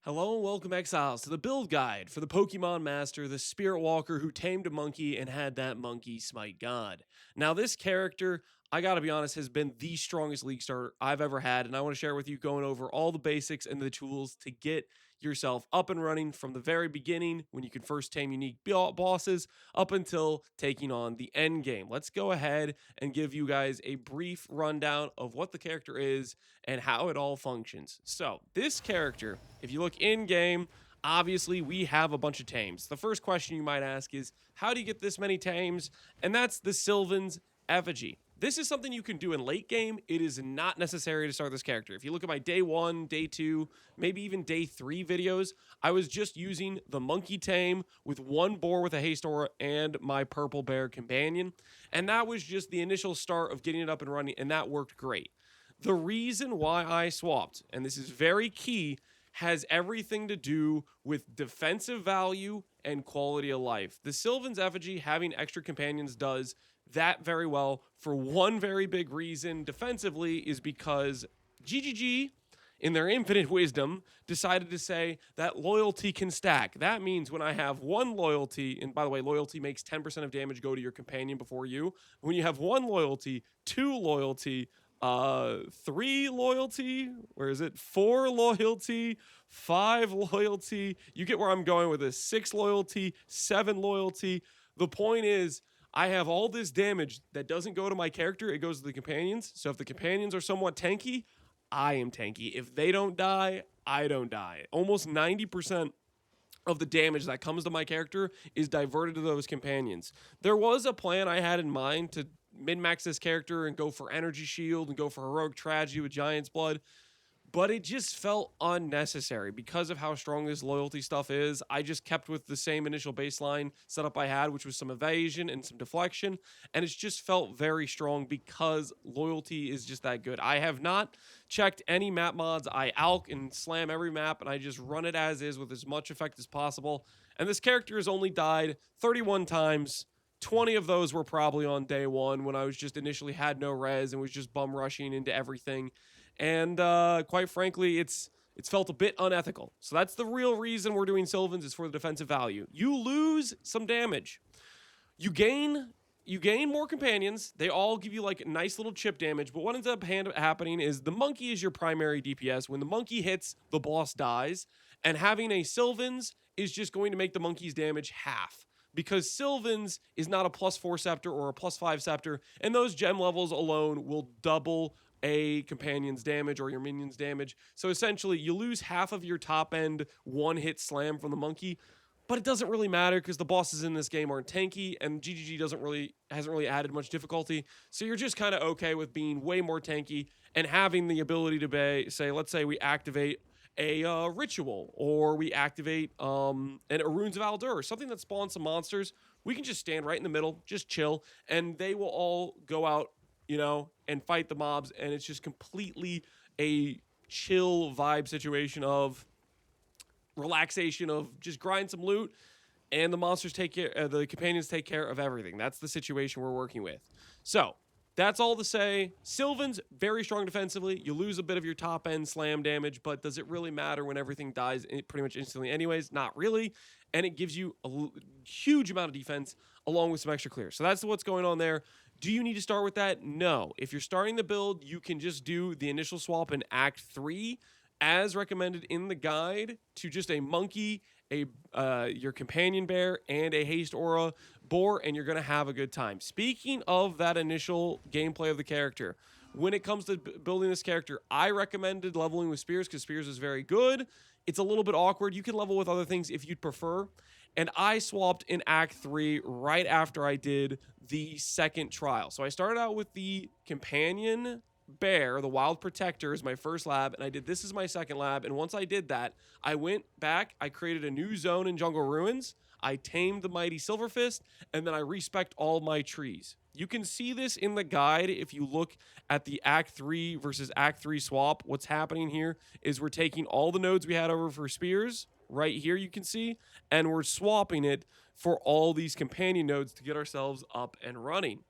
Hello and welcome, Exiles, to the build guide for the Pokemon Master, the Spirit Walker who tamed a monkey and had that monkey smite God. Now, this character, I gotta be honest, has been the strongest League starter I've ever had, and I want to share with you going over all the basics and the tools to get yourself up and running from the very beginning when you can first tame unique bosses up until taking on the end game. Let's go ahead and give you guys a brief rundown of what the character is and how it all functions. So, this character, if you look in game, obviously we have a bunch of tames. The first question you might ask is, how do you get this many tames? And that's the Sylvan's Effigy. This is something you can do in late game. It is not necessary to start this character. If you look at my day 1, day 2, maybe even day 3 videos, I was just using the monkey tame with one boar with a haste aura and my purple bear companion. And that was just the initial start of getting it up and running, and that worked great. The reason why I swapped, and this is very key, has everything to do with defensive value and quality of life. The Sylvan's Effigy, having extra companions, does that very well for one very big reason defensively, is because GGG, in their infinite wisdom, decided to say that loyalty can stack. That means when I have one loyalty, and by the way, loyalty makes 10% of damage go to your companion before you. When you have one loyalty, 2 loyalty, 3 loyalty, where is it? 4 loyalty, 5 loyalty. You get where I'm going with this. 6 loyalty, 7 loyalty. The point is, I have all this damage that doesn't go to my character, it goes to the companions. So if the companions are somewhat tanky, I am tanky. If they don't die, I don't die. Almost 90% of the damage that comes to my character is diverted to those companions. There was a plan I had in mind to min-max this character and go for Energy Shield and go for Heroic Tragedy with Giant's Blood, but it just felt unnecessary because of how strong this loyalty stuff is. I just kept with the same initial baseline setup I had, which was some evasion and some deflection, and it's just felt very strong because loyalty is just that good. I have not checked any map mods. I alk and slam every map, and I just run it as is with as much effect as possible, and this character has only died 31 times. 20 of those were probably on day 1 when I was just initially had no res and was just bum rushing into everything. And quite frankly, it's felt a bit unethical. So that's the real reason we're doing Sylvan's, is for the defensive value. You lose some damage. You gain more companions. They all give you like nice little chip damage, but what ends up happening is the monkey is your primary DPS. When the monkey hits, the boss dies, and having a Sylvan's is just going to make the monkey's damage half, because Sylvan's is not a +4 scepter or a +5 scepter, and those gem levels alone will double a companion's damage or your minion's damage. So essentially, you lose half of your top end one-hit slam from the monkey, but it doesn't really matter because the bosses in this game aren't tanky, and GGG hasn't really added much difficulty. So you're just kind of okay with being way more tanky and having the ability to say, let's say we activate a ritual, or we activate a Runes of Aldur, something that spawns some monsters. We can just stand right in the middle, just chill, and they will all go out, and fight the mobs, and it's just completely a chill vibe situation of relaxation, of just grind some loot, and the monsters take care, the companions take care of everything. That's the situation we're working with. So that's all to say, Sylvan's very strong defensively. You lose a bit of your top end slam damage, but does it really matter when everything dies pretty much instantly anyways? Not really. And it gives you a huge amount of defense along with some extra clear. So that's what's going on there. Do you need to start with that? No. If you're starting the build, you can just do the initial swap in Act 3 as recommended in the guide to just a monkey, your companion bear, and a haste aura boar, and you're going to have a good time. Speaking of that initial gameplay of the character, when it comes to building this character, I recommended leveling with Spears because Spears is very good. It's a little bit awkward. You can level with other things if you'd prefer. And I swapped in Act 3 right after I did the second trial. So I started out with the companion bear, the wild protector, is my first lab, and I did this as my second lab. And once I did that, I went back, I created a new zone in Jungle Ruins, I tamed the mighty Silverfist, and then I respect all my trees. You can see this in the guide if you look at the Act 3 versus Act 3 swap. What's happening here is we're taking all the nodes we had over for Spears, right here you can see, and we're swapping it for all these companion nodes to get ourselves up and running.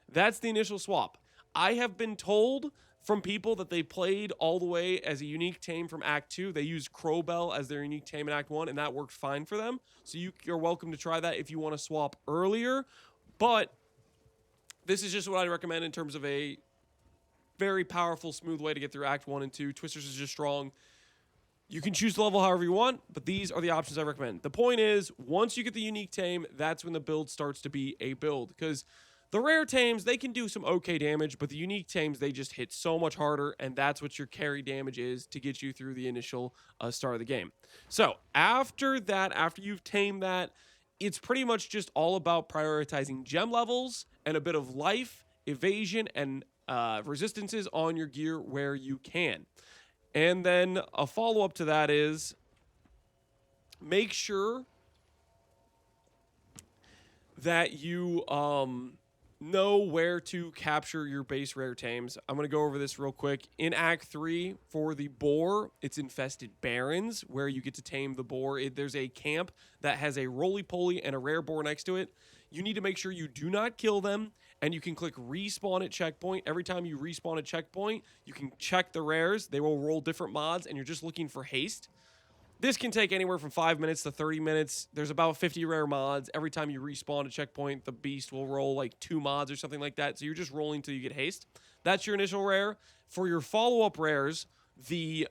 That's the initial swap. I have been told from people that they played all the way as a unique tame from Act 2. They used Crowbell as their unique tame in Act 1, and that worked fine for them. So you're welcome to try that if you want to swap earlier. But this is just what I recommend in terms of a very powerful, smooth way to get through Act 1 and 2. Twisters is just strong. You can choose the level however you want, but these are the options I recommend. The point is, once you get the unique tame, that's when the build starts to be a build. Because the rare tames, they can do some okay damage, but the unique tames, they just hit so much harder, and that's what your carry damage is to get you through the initial start of the game. So after that, after you've tamed that, it's pretty much just all about prioritizing gem levels and a bit of life, evasion, and resistances on your gear where you can. And then a follow-up to that is make sure that you know where to capture your base rare tames. I'm going to go over this real quick. In Act 3, for the boar, it's Infested Barrens, where you get to tame the boar. There's a camp that has a roly-poly and a rare boar next to it. You need to make sure you do not kill them, and you can click respawn at checkpoint. Every time you respawn at checkpoint, you can check the rares. They will roll different mods, and you're just looking for haste. This can take anywhere from 5 minutes to 30 minutes. There's about 50 rare mods. Every time you respawn a checkpoint, the beast will roll like 2 mods or something like that. So you're just rolling until you get haste. That's your initial rare. For your follow-up rares, the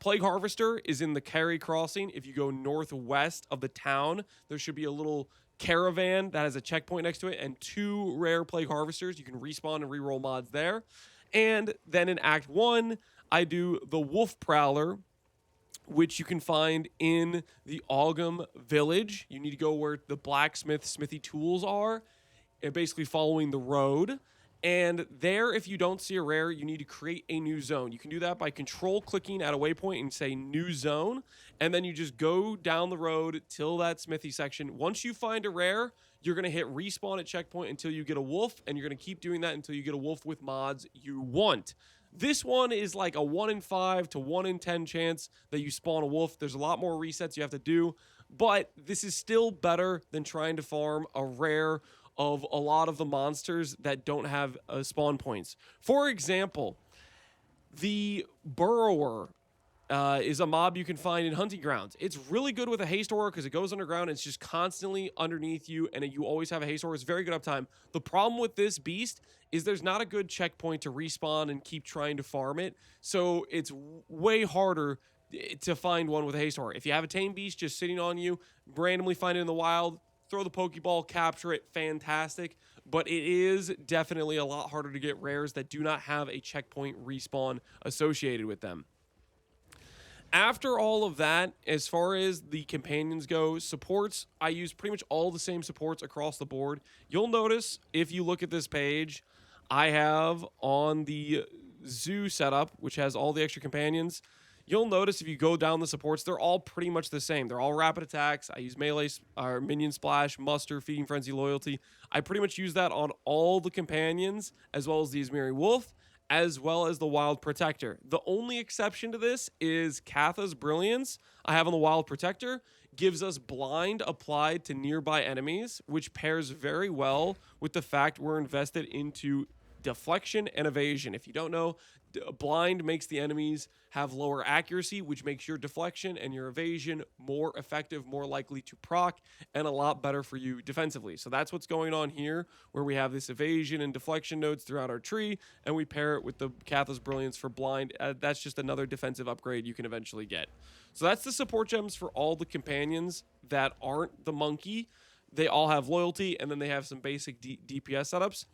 Plague Harvester is in the Carry Crossing. If you go northwest of the town, there should be a little caravan that has a checkpoint next to it and 2 rare Plague Harvesters. You can respawn and reroll mods there. And then in Act 1, I do the Wolf Prowler, which you can find in the Ogum Village. You need to go where the blacksmith smithy tools are, and basically following the road. And there, if you don't see a rare, you need to create a new zone. You can do that by control-clicking at a waypoint and say New Zone, and then you just go down the road till that smithy section. Once you find a rare, you're going to hit respawn at checkpoint until you get a wolf, and you're going to keep doing that until you get a wolf with mods you want. This one is like a 1 in 5 to 1 in 10 chance that you spawn a wolf. There's a lot more resets you have to do, but this is still better than trying to farm a rare of a lot of the monsters that don't have spawn points. For example, the Burrower is a mob you can find in hunting grounds. It's really good with a haste aura because it goes underground. It's just constantly underneath you, and you always have a haste aura. It's very good uptime. The problem with this beast is there's not a good checkpoint to respawn and keep trying to farm it, so it's way harder to find one with a haste aura. If you have a tame beast just sitting on you, randomly find it in the wild, throw the Pokeball, capture it, fantastic. But it is definitely a lot harder to get rares that do not have a checkpoint respawn associated with them. After all of that, as far as the companions go, supports, I use pretty much all the same supports across the board. You'll notice, if you look at this page, I have on the zoo setup, which has all the extra companions, you'll notice if you go down the supports, they're all pretty much the same. They're all rapid attacks. I use melee, or minion splash, muster, feeding frenzy, loyalty. I pretty much use that on all the companions, as well as the Izmiri Wolf, as well as the Wild Protector. The only exception to this is Katha's Brilliance. I have on the Wild Protector, gives us blind applied to nearby enemies, which pairs very well with the fact we're invested into deflection and evasion. If you don't know, blind makes the enemies have lower accuracy, which makes your deflection and your evasion more effective, more likely to proc, and a lot better for you defensively. So that's what's going on here, where we have this evasion and deflection nodes throughout our tree, and we pair it with the Katha's Brilliance for blind. That's just another defensive upgrade you can eventually get. So that's the support gems for all the companions that aren't the monkey. They all have loyalty, and then they have some basic DPS setups.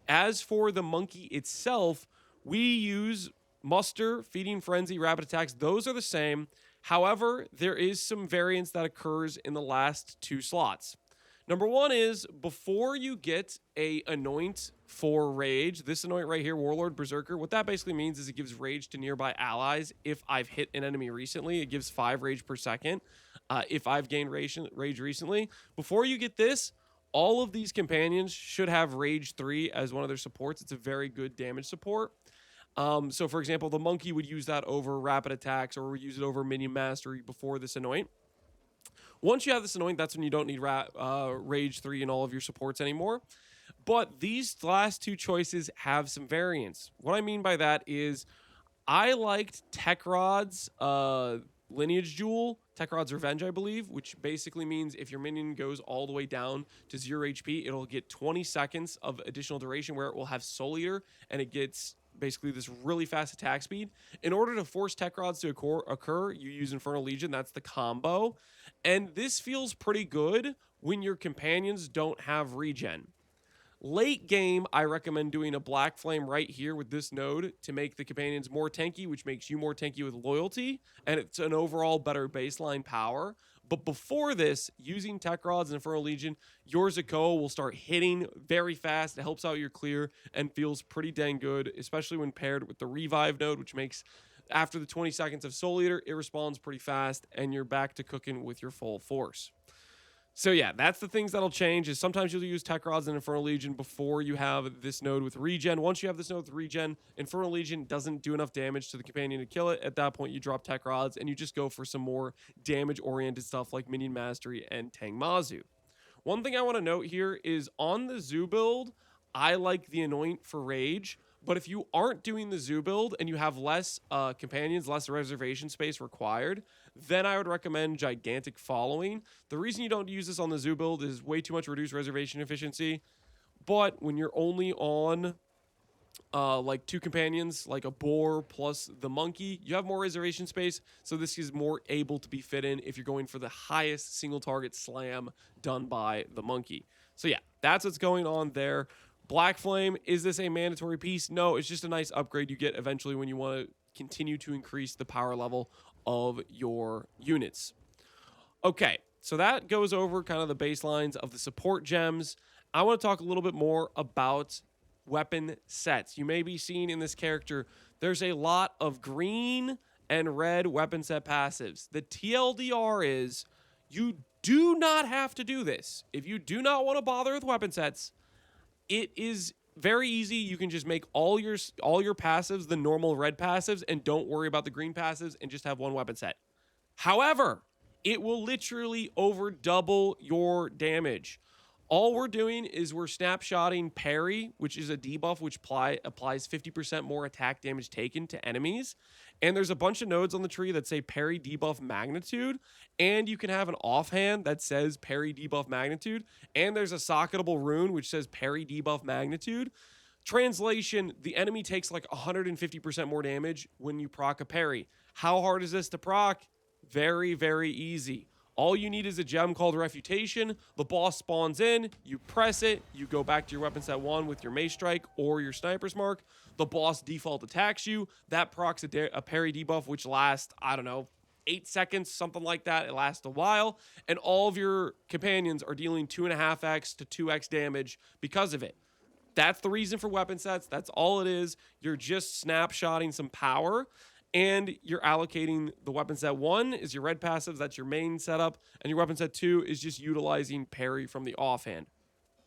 As for the monkey itself, we use muster, feeding frenzy, rapid attacks. Those are the same. However, there is some variance that occurs in the last 2 slots. Number 1 is before you get a Annoint for rage, this Annoint right here, Warlord Berserker, what that basically means is it gives rage to nearby allies. If I've hit an enemy recently, it gives 5 rage per second. If I've gained rage recently, before you get this, all of these companions should have Rage 3 as one of their supports. It's a very good damage support. So, for example, the monkey would use that over rapid attacks, or would use it over minion mastery before this Annoint. Once you have this Annoint, that's when you don't need Rage 3 in all of your supports anymore. But these last two choices have some variance. What I mean by that is I liked Tech Rod's Lineage Jewel, Tech Rod's Revenge, I believe, which basically means if your minion goes all the way down to 0 HP, it'll get 20 seconds of additional duration where it will have Soul Eater, and it gets basically this really fast attack speed. In order to force Tech Rods to occur, you use Infernal Legion. That's the combo. And this feels pretty good when your companions don't have regen. Late game, I recommend doing a Black Flame right here with this node to make the companions more tanky, which makes you more tanky with loyalty, and it's an overall better baseline power. But before this, using Tech Rods and Infernal Legion, your Zakoa will start hitting very fast. It helps out your clear and feels pretty dang good, especially when paired with the Revive node, which makes, after the 20 seconds of Soul Eater, it responds pretty fast, and you're back to cooking with your full force. So yeah, that's the things that'll change, is sometimes you'll use Tech Rods and Infernal Legion before you have this node with regen. Once you have this node with regen, Infernal Legion doesn't do enough damage to the companion to kill it. At that point, you drop Tech Rods and you just go for some more damage-oriented stuff like Minion Mastery and Tang Mazu. One thing I want to note here is on the Zoo build, I like the Annoint for Rage. But if you aren't doing the Zoo build and you have less companions, less reservation space required, then I would recommend Gigantic Following. The reason you don't use this on the Zoo build is way too much reduced reservation efficiency. But when you're only on like 2 companions, like a boar plus the monkey, you have more reservation space. So this is more able to be fit in if you're going for the highest single target slam done by the monkey. So yeah, that's what's going on there. Black Flame, is this a mandatory piece? No, it's just a nice upgrade you get eventually when you want to continue to increase the power level of your units. Okay, so that goes over kind of the baselines of the support gems. I want to talk a little bit more about weapon sets. You may be seeing in this character, there's a lot of green and red weapon set passives. The TLDR is you do not have to do this. If you do not want to bother with weapon sets, it is very easy. You can just make all your passives the normal red passives and don't worry about the green passives and just have one weapon set. However, it will literally over double your damage. All we're doing is we're snapshotting parry, which is a debuff which applies 50% more attack damage taken to enemies. And there's a bunch of nodes on the tree that say parry debuff magnitude. And you can have an offhand that says parry debuff magnitude. And there's a socketable rune which says parry debuff magnitude. Translation, the enemy takes like 150% more damage when you proc a parry. How hard is this to proc? Very, very easy. All you need is a gem called Refutation. The boss spawns in, you press it, you go back to your weapon set 1 with your Mace Strike or your Sniper's Mark. The boss default attacks you. That procs a parry debuff, which lasts, I don't know, 8 seconds, something like that. It lasts a while. And all of your companions are dealing 2.5x to 2x damage because of it. That's the reason for weapon sets. That's all it is. You're just snapshotting some power. And you're allocating the weapon set 1 is your red passives, that's your main setup, and your weapon set 2 is just utilizing parry from the offhand.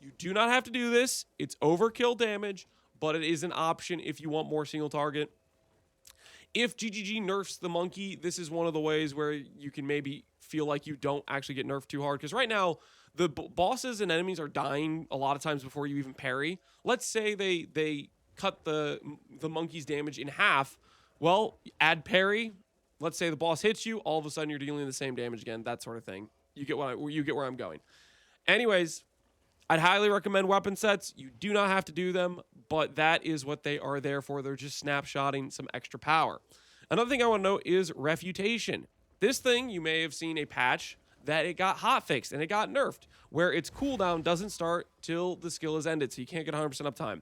You do not have to do this. It's overkill damage, but it is an option if you want more single target. If GGG nerfs the monkey, this is one of the ways where you can maybe feel like you don't actually get nerfed too hard, because right now, the bosses and enemies are dying a lot of times before you even parry. Let's say they cut the monkey's damage in half. Well, add parry. Let's say the boss hits you. All of a sudden, you're dealing the same damage again. That sort of thing. You get where I'm going. Anyways, I'd highly recommend weapon sets. You do not have to do them, but that is what they are there for. They're just snapshotting some extra power. Another thing I want to note is Refutation. This thing, you may have seen a patch that it got hotfixed and it got nerfed, where its cooldown doesn't start till the skill is ended, so you can't get 100% uptime.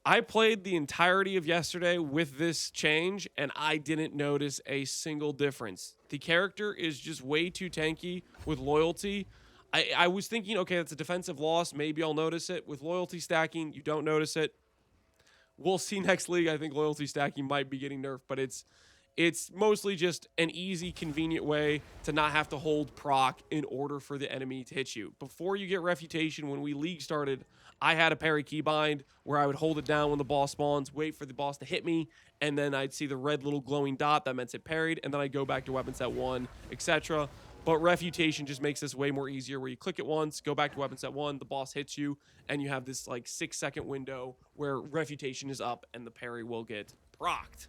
I played the entirety of yesterday with this change, and I didn't notice a single difference. The character is just way too tanky with loyalty. I was thinking, okay, that's a defensive loss. Maybe I'll notice it. With loyalty stacking, you don't notice it. We'll see next league. I think loyalty stacking might be getting nerfed, but it's mostly just an easy, convenient way to not have to hold proc in order for the enemy to hit you. Before you get Refutation, when we league started, I had a parry keybind where I would hold it down when the boss spawns, wait for the boss to hit me, and then I'd see the red little glowing dot that meant it parried, and then I'd go back to weapon set 1, etc. But Refutation just makes this way more easier, where you click it once, go back to weapon set 1, the boss hits you, and you have this like 6-second window where Refutation is up and the parry will get procced.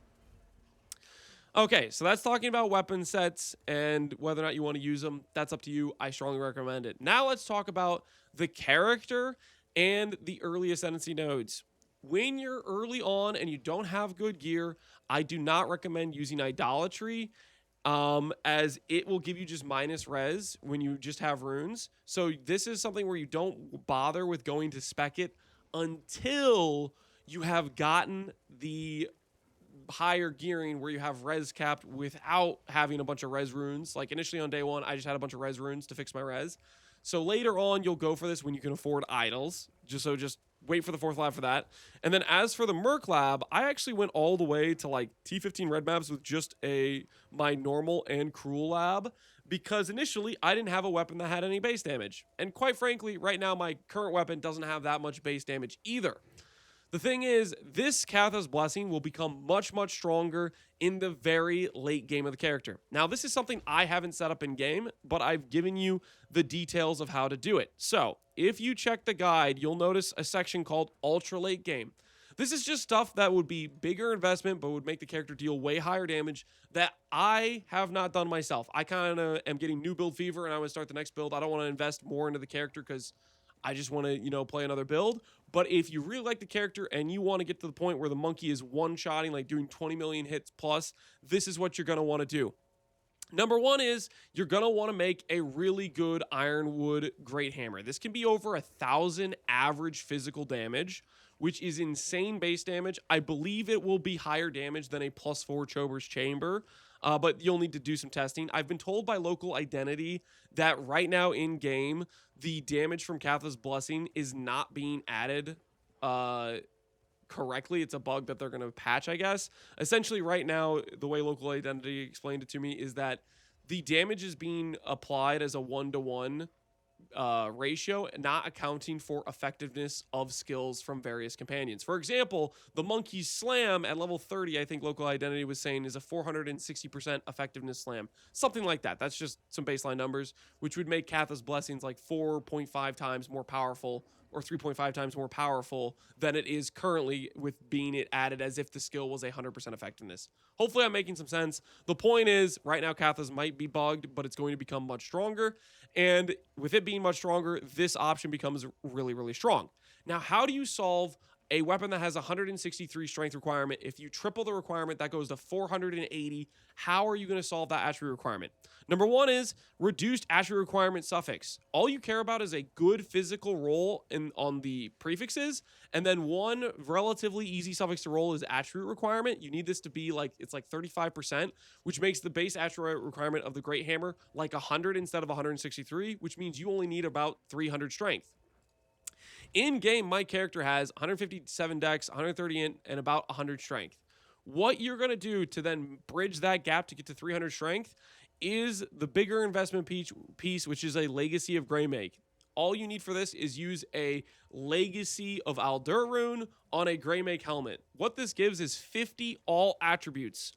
Okay, so that's talking about weapon sets and whether or not you want to use them. That's up to you. I strongly recommend it. Now let's talk about the character and the early Ascendancy nodes. When you're early on and you don't have good gear, I do not recommend using Idolatry, as it will give you just minus res when you just have runes. So this is something where you don't bother with going to spec it until you have gotten the higher gearing where you have res capped without having a bunch of res runes. Like initially on day 1, I just had a bunch of res runes to fix my res. So later on, you'll go for this when you can afford idols. Just wait for the 4th lab for that. And then as for the Merc lab, I actually went all the way to like T15 red maps with just my normal and cruel lab, because initially I didn't have a weapon that had any base damage. And quite frankly, right now my current weapon doesn't have that much base damage either. The thing is, this Catha's Blessing will become much, much stronger in the very late game of the character. Now, this is something I haven't set up in game, but I've given you the details of how to do it. So, if you check the guide, you'll notice a section called Ultra Late Game. This is just stuff that would be bigger investment, but would make the character deal way higher damage that I have not done myself. I kind of am getting new build fever, and I want to start the next build. I don't want to invest more into the character because I just want to, play another build. But if you really like the character and you want to get to the point where the monkey is one-shotting, like doing 20 million hits plus, this is what you're going to want to do. Number 1 is you're going to want to make a really good Ironwood Great Hammer. This can be over 1,000 average physical damage, which is insane base damage. I believe it will be higher damage than a +4 Chober's Chamber, but you'll need to do some testing. I've been told by local identity that right now in game, the damage from Catha's Blessing is not being added correctly. It's a bug that they're going to patch, I guess. Essentially, right now, the way local identity explained it to me is that the damage is being applied as a 1-to-1 ratio, not accounting for effectiveness of skills from various companions. For example, the Monkey's Slam at level 30, I think local identity was saying, is a 460% effectiveness slam. Something like that. That's just some baseline numbers, which would make Catha's Blessings like 4.5 times more powerful, or 3.5 times more powerful than it is currently, with being it added as if the skill was 100% effectiveness. Hopefully I'm making some sense. The point is, right now Catha's might be bugged, but it's going to become much stronger. And with it being much stronger, this option becomes really, really strong. Now, how do you solve a weapon that has 163 strength requirement? If you triple the requirement, that goes to 480. How are you going to solve that attribute requirement? Number 1 is reduced attribute requirement suffix. All you care about is a good physical roll on the prefixes, and then one relatively easy suffix to roll is attribute requirement. You need this to be like, it's like 35%, which makes the base attribute requirement of the Great Hammer like 100 instead of 163, which means you only need about 300 strength. In game, my character has 157 dex, 130 int, and about 100 strength. What you're going to do to then bridge that gap to get to 300 strength is the bigger investment piece, which is a Legacy of Greymake. All you need for this is use a Legacy of Aldur rune on a Greymake helmet. What this gives is 50 all attributes.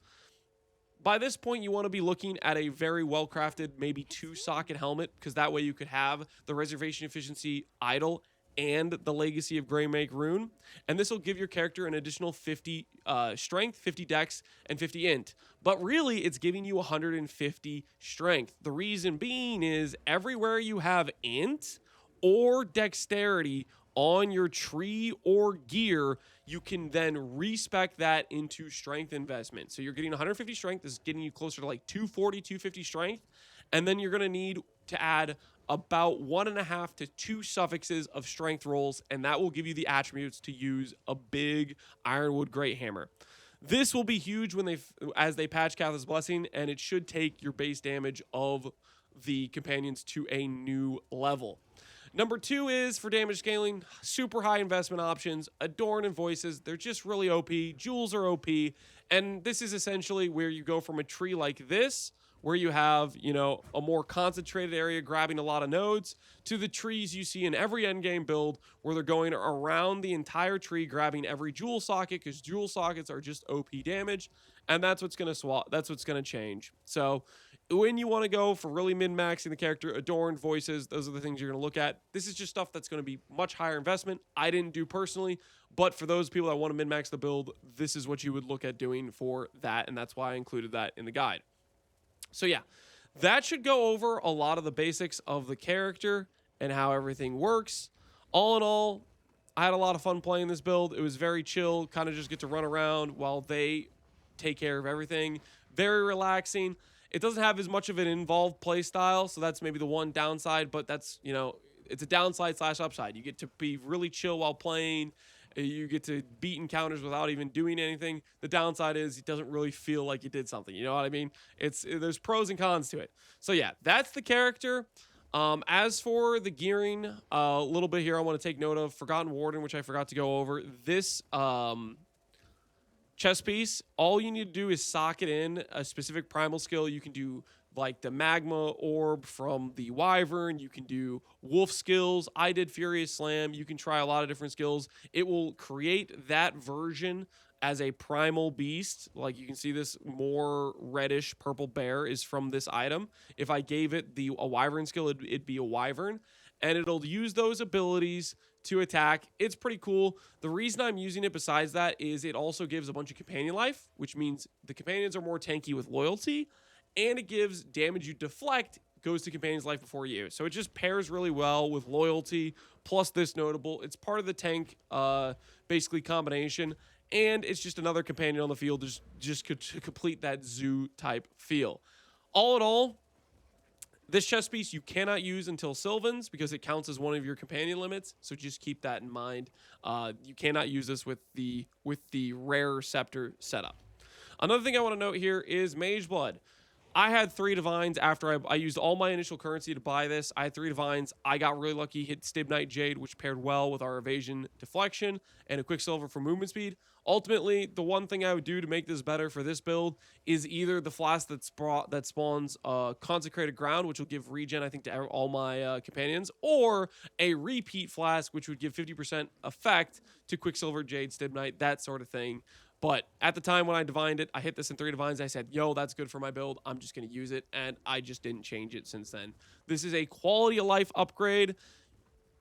By this point, you want to be looking at a very well-crafted, maybe 2-socket helmet, because that way you could have the Reservation Efficiency idle and the Legacy of Greymake rune, and this will give your character an additional 50 strength, 50 dex, and 50 int. But really, it's giving you 150 strength. The reason being is everywhere you have int or dexterity on your tree or gear, you can then respec that into strength investment. So you're getting 150 strength. This is getting you closer to like 240, 250 strength, and then you're going to need to add about 1.5 to 2 suffixes of strength rolls, and that will give you the attributes to use a big Ironwood Great Hammer. This will be huge as they patch Catha's Blessing, and it should take your base damage of the companions to a new level. Number 2 is for damage scaling, super high investment options, Adorn and Voices. They're just really OP. Jewels are OP, and this is essentially where you go from a tree like this, where you have, a more concentrated area grabbing a lot of nodes, to the trees you see in every endgame build, where they're going around the entire tree, grabbing every jewel socket, because jewel sockets are just OP damage, and that's what's going to change. So when you want to go for really min-maxing the character, adorned voices, those are the things you're going to look at. This is just stuff that's going to be much higher investment. I didn't do personally, but for those people that want to min-max the build, this is what you would look at doing for that, and that's why I included that in the guide. So yeah, that should go over a lot of the basics of the character and how everything works. All in all, I had a lot of fun playing this build. It was very chill, kind of just get to run around while they take care of everything. Very relaxing. It doesn't have as much of an involved play style, so that's maybe the one downside, but that's, you know, it's a downside slash upside. You get to be really chill while playing. You get to beat encounters without even doing anything. The downside is it doesn't really feel like you did something. You know what I mean? There's pros and cons to it. So yeah, that's the character. As for the gearing, a little bit here I want to take note of. Forgotten Warden, which I forgot to go over. This chest piece, all you need to do is socket in a specific primal skill. You can do like the magma orb from the wyvern. You can do wolf skills. I did Furious Slam. You can try a lot of different skills. It will create that version as a primal beast. Like you can see, this more reddish purple bear is from this item. If I gave it a wyvern skill, it'd be a wyvern, and it'll use those abilities to attack. It's pretty cool. The reason I'm using it besides that is it also gives a bunch of companion life, which means the companions are more tanky with loyalty, and it gives damage you deflect goes to companion's life before you. So it just pairs really well with loyalty, plus this notable. It's part of the tank basically combination, and it's just another companion on the field just to complete that zoo type feel. All in all, this chest piece you cannot use until Sylvan's because it counts as one of your companion limits, so just keep that in mind. You cannot use this with the rare scepter setup. Another thing I want to note here is Mageblood. I had 3 divines after I used all my initial currency to buy this. I had 3 divines. I got really lucky, hit Stibnite Jade, which paired well with our evasion deflection, and a Quicksilver for movement speed. Ultimately, the one thing I would do to make this better for this build is either the flask that spawns Consecrated Ground, which will give regen, I think, to all my companions, or a repeat flask, which would give 50% effect to Quicksilver, Jade, Stibnite, that sort of thing. But at the time when I divined it, I hit this in 3 divines. I said, yo, that's good for my build. I'm just going to use it. And I just didn't change it since then. This is a quality of life upgrade.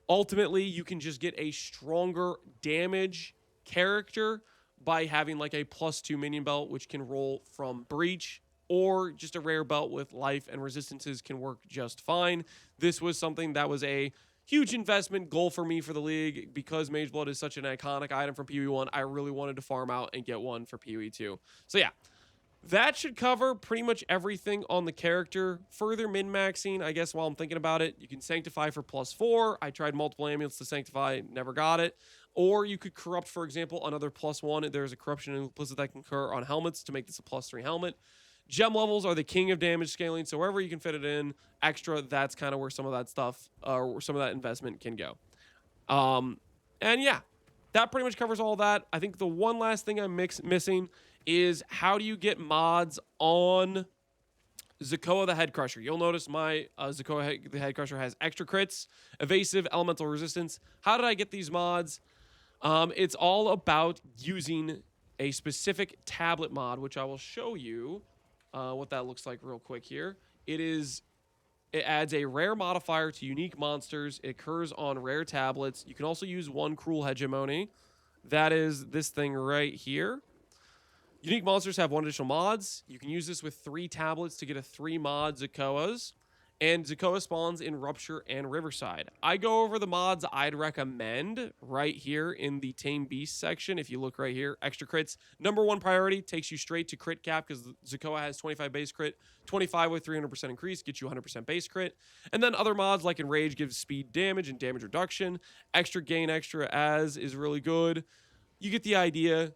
Ultimately, you can just get a stronger damage character by having like a +2 minion belt, which can roll from breach, or just a rare belt with life and resistances can work just fine. This was something that was a huge investment goal for me for the league because Mageblood is such an iconic item from PoE 1. I really wanted to farm out and get one for PoE 2. So yeah, that should cover pretty much everything on the character. Further min-maxing, I guess while I'm thinking about it, you can Sanctify for +4. I tried multiple amulets to Sanctify, never got it. Or you could Corrupt, for example, another +1. There's a Corruption implicit that can occur on helmets to make this a +3 helmet. Gem levels are the king of damage scaling, so wherever you can fit it in extra, that's kind of where some of that stuff, or some of that investment can go. And yeah, that pretty much covers all that. I think the one last thing I'm missing is how do you get mods on Zakoa the Head Crusher. You'll notice my Zakoa the Head Crusher has extra crits, evasive, elemental resistance. How did I get these mods? It's all about using a specific tablet mod, which I will show you what that looks like real quick here. It adds a rare modifier to unique monsters. It occurs on rare tablets. You can also use one Cruel Hegemony. That is this thing right here. Unique monsters have 1 additional mods. You can use this with 3 tablets to get a 3 mod Zakoas. And Zakoa spawns in Rupture and Riverside. I go over the mods I'd recommend right here in the Tame Beast section. If you look right here, extra crits. Number 1 priority takes you straight to crit cap because Zakoa has 25 base crit, 25 with 300% increase, gets you 100% base crit. And then other mods like Enrage gives speed damage and damage reduction. Extra gain extra as is really good. You get the idea.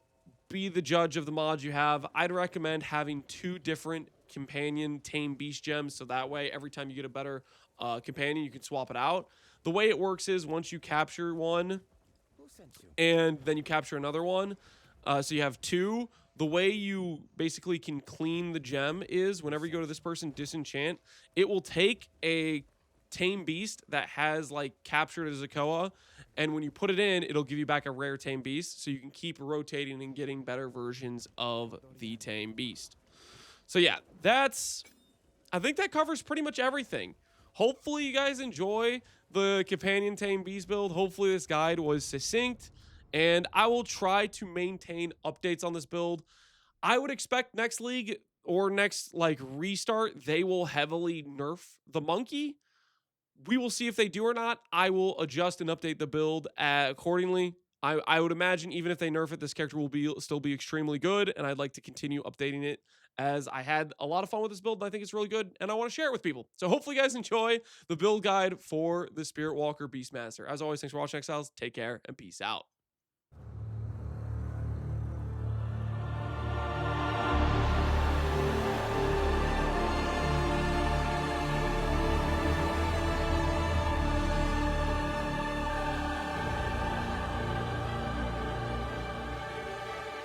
Be the judge of the mods you have. I'd recommend having 2 different companion Tame Beast gems, so that way every time you get a better companion, you can swap it out. The way it works is once you capture one and then you capture another one, so you have 2. The way you basically can clean the gem is whenever you go to this person, disenchant, it will take a Tame Beast that has like captured as a Zakoa, and when you put it in, it'll give you back a rare Tame Beast, so you can keep rotating and getting better versions of the Tame Beast. So yeah, that's I think that covers pretty much everything. Hopefully you guys enjoy the Companion Tame Beast build. Hopefully this guide was succinct, and I will try to maintain updates on this build. I would expect next league or next like restart, they will heavily nerf the monkey. We will see if they do or not. I will adjust and update the build accordingly. I would imagine even if they nerf it, this character will still be extremely good, and I'd like to continue updating it as I had a lot of fun with this build, and I think it's really good, and I want to share it with people. So hopefully you guys enjoy the build guide for the Spirit Walker Beastmaster. As always, thanks for watching, Exiles. Take care, and peace out.